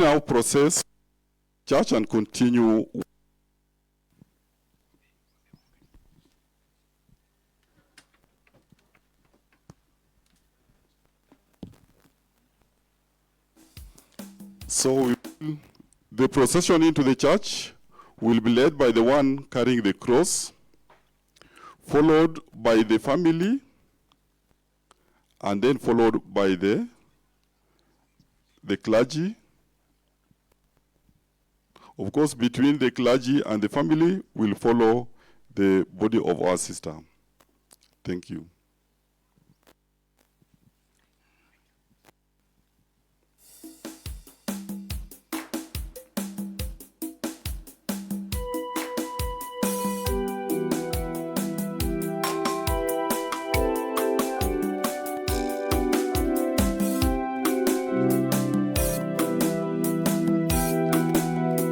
now process church and continue. So the procession into the church will be led by the one carrying the cross, followed by the family, and then followed by the clergy. Of course, between the clergy and the family will follow the body of our sister. Thank you.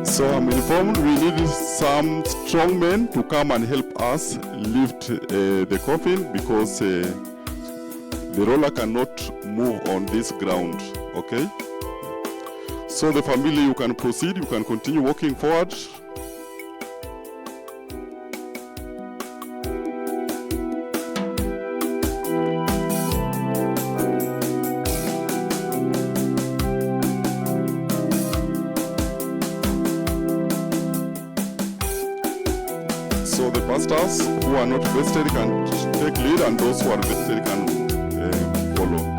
So I'm informed we need some strong men to come and help us lift the coffin because the roller cannot move on this ground, okay? So the family, you can proceed, you can continue walking forward. So the pastors who are not vested can take lead, and those who are vested can follow.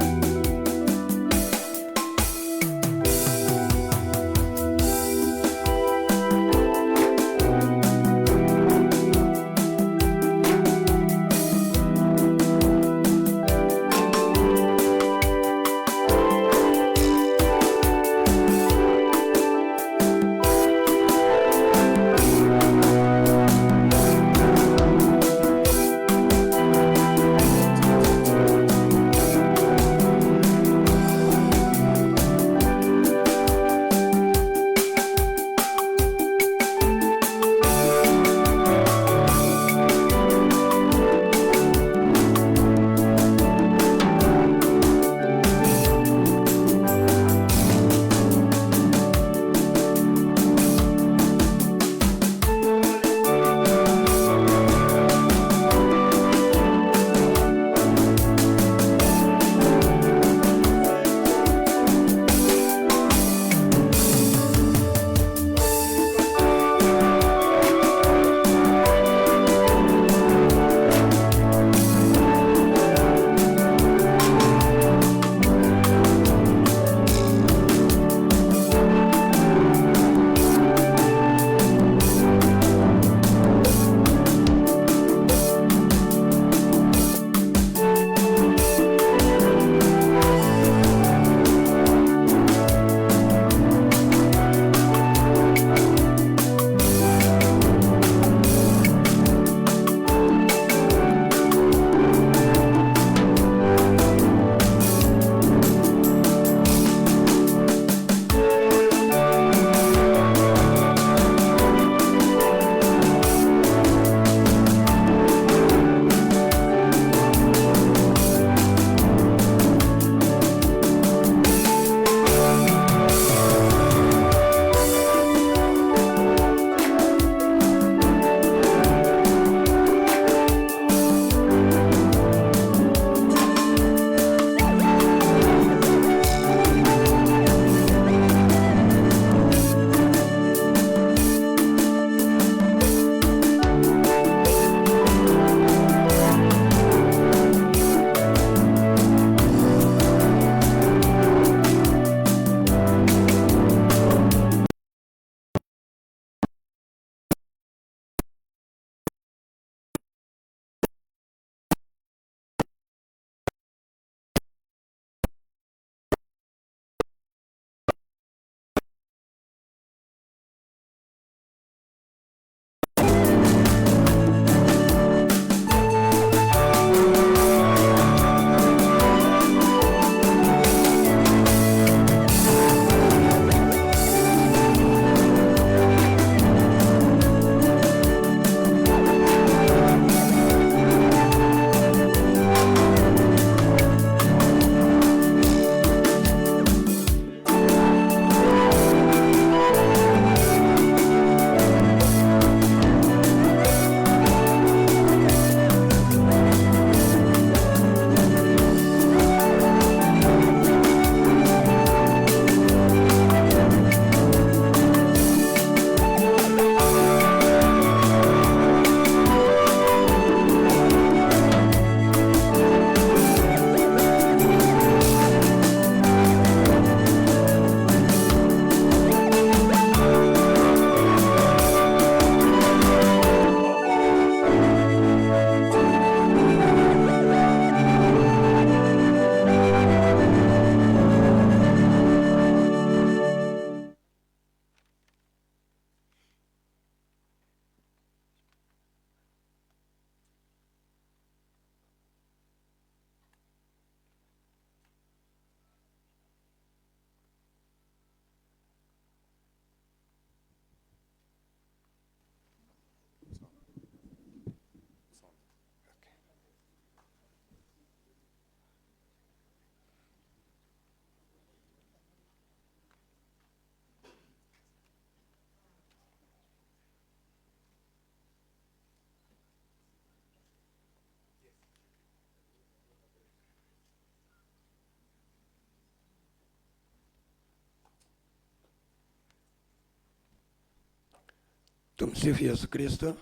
Tumsifu Yesu Kristo.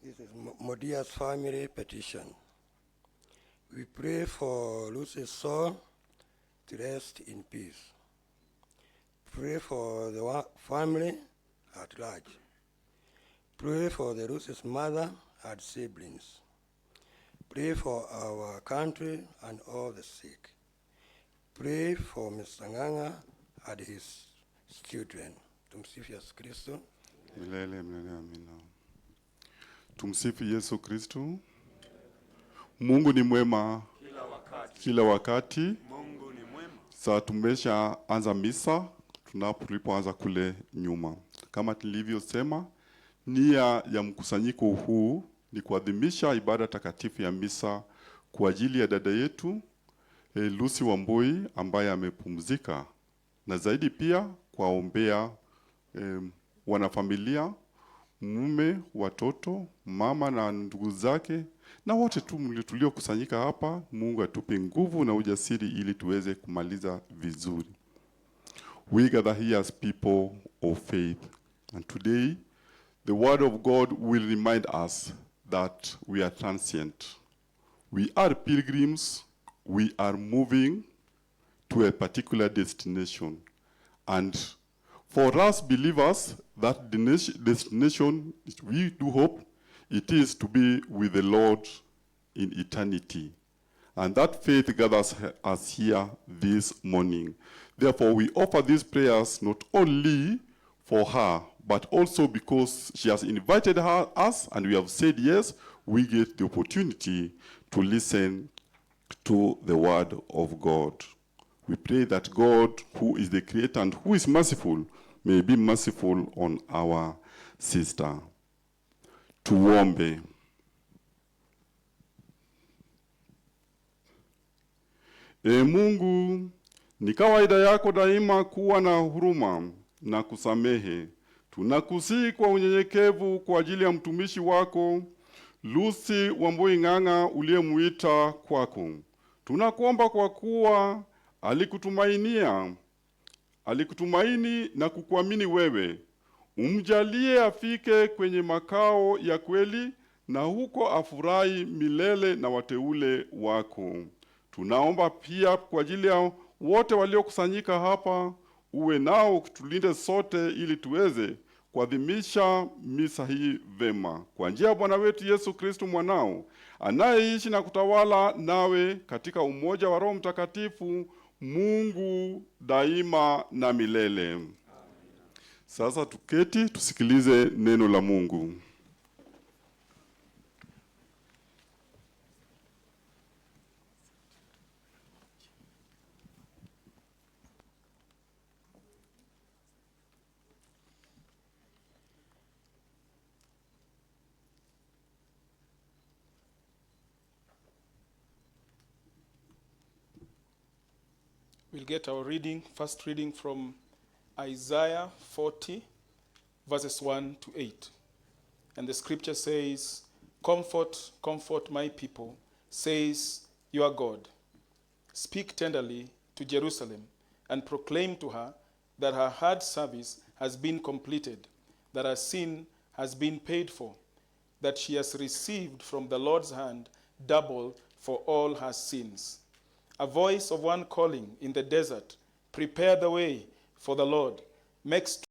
This is Modia's family petition. We pray for Lucy's soul to rest in peace. Pray for the family at large. Pray for the Lucy's mother and siblings. Pray for our country and all the sick. Pray for Mr. Nganga and his children. Tumsifu Yesu Kristo. Milele milele amina. Tumsifu Yesu Kristo. Mungu ni mwema kila wakati. Mungu ni mwema. Sasa tumesha anza misa tulipoanza kule nyuma. Kama tulivyosema, nia ya mkusanyiko huu ni kuadhimisha ibada takatifu ya misa kwa ajili ya dada yetu Lucy Wambui ambaye amepumzika, na zaidi pia kuwaombea wanafamilia, mume, watoto, mama na ndugu zake na wote tuliokusanyika hapa. Mungu atupe nguvu na ujasiri ili tuweze kumaliza vizuri. We gather here as people of faith, and today the word of God will remind us that we are transient. We are pilgrims. We are moving to a particular destination, and for us believers, that destination, we do hope, it is to be with the Lord in eternity. And that faith gathers us here this morning. Therefore, we offer these prayers not only for her, but also because she has invited us, and we have said yes, we get the opportunity to listen to the word of God. We pray that God, who is the creator and who is merciful, may be merciful on our sister. Tuombe. Mungu, ni kawaida yako daima kuwa na huruma na kusamehe. Tunakusihi kwa unyenyekevu kwa ajili ya mtumishi wako Lucy Wambui Nganga uliyemuita kwako. Tunakuomba kwa kuwa alikutumaini na kukuamini wewe. Umjalie afike kwenye makao ya kweli na huko afurahi milele na wateule wako. Tunaomba pia kwa ajili ya wote waliokusanyika hapa, uwe nao kutulinde sote ili tuweze kuadhimisha misa hii vema. Kwa njia ya Bwana wetu Yesu Kristo mwanao, anayeishi na kutawala nawe katika umoja wa Roho Mtakatifu, Mungu daima na milele. Amen. Sasa tuketi tusikilize neno la Mungu. We'll get our first reading from Isaiah 40, verses 1 to 8. And the scripture says, "Comfort, comfort my people, says your God. Speak tenderly to Jerusalem and proclaim to her that her hard service has been completed, that her sin has been paid for, that she has received from the Lord's hand double for all her sins. A voice of one calling in the desert, prepare the way for the Lord, make